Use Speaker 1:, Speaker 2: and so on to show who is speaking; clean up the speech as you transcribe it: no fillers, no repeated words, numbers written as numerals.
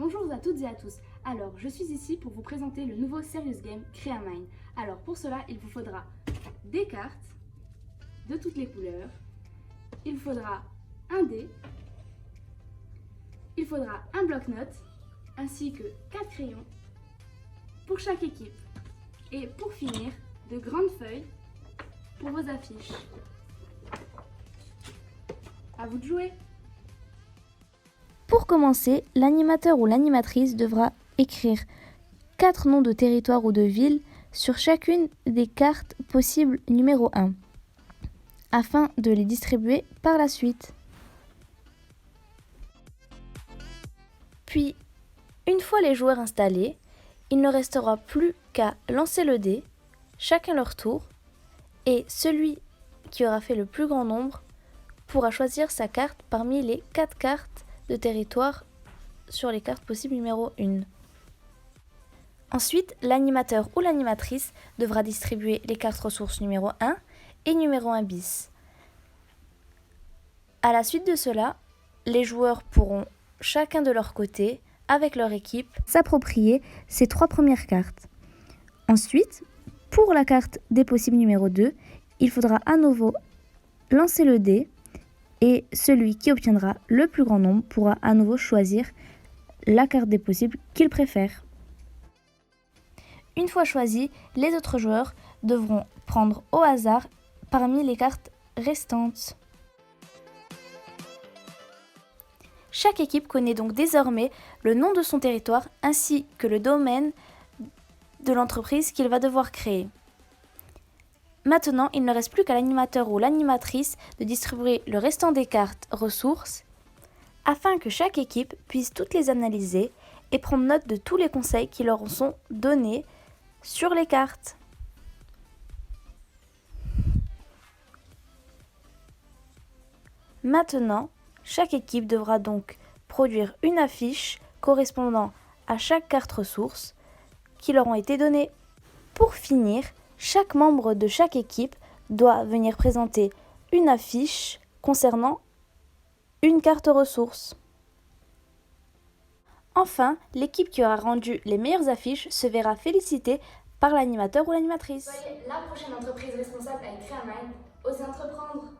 Speaker 1: Bonjour à toutes et à tous. Alors, je suis ici pour vous présenter le nouveau Serious Game Creamine. Alors, pour cela, il vous faudra des cartes de toutes les couleurs. Il faudra un dé. Il faudra un bloc-notes ainsi que 4 crayons pour chaque équipe. Et pour finir, de grandes feuilles pour vos affiches. À vous de jouer!
Speaker 2: Pour commencer, l'animateur ou l'animatrice devra écrire 4 noms de territoires ou de villes sur chacune des cartes possibles numéro 1, afin de les distribuer par la suite. Puis, une fois les joueurs installés, il ne restera plus qu'à lancer le dé, chacun leur tour, et celui qui aura fait le plus grand nombre pourra choisir sa carte parmi les 4 cartes de territoire sur les cartes possibles numéro 1. Ensuite, l'animateur ou l'animatrice devra distribuer les cartes ressources numéro 1 et numéro 1 bis. À la suite de cela, les joueurs pourront, chacun de leur côté, avec leur équipe, s'approprier ces 3 premières cartes. Ensuite, pour la carte des possibles numéro 2, il faudra à nouveau lancer le dé et celui qui obtiendra le plus grand nombre pourra à nouveau choisir la carte des possibles qu'il préfère. Une fois choisi, les autres joueurs devront prendre au hasard parmi les cartes restantes. Chaque équipe connaît donc désormais le nom de son territoire ainsi que le domaine de l'entreprise qu'il va devoir créer. Maintenant, il ne reste plus qu'à l'animateur ou l'animatrice de distribuer le restant des cartes ressources afin que chaque équipe puisse toutes les analyser et prendre note de tous les conseils qui leur sont donnés sur les cartes. Maintenant, chaque équipe devra donc produire une affiche correspondant à chaque carte ressource qui leur ont été données. Pour finir, chaque membre de chaque équipe doit venir présenter une affiche concernant une carte ressource. Enfin, l'équipe qui aura rendu les meilleures affiches se verra félicitée par l'animateur ou l'animatrice.
Speaker 1: Soyez la prochaine entreprise responsable avec Creamine. Osez entreprendre!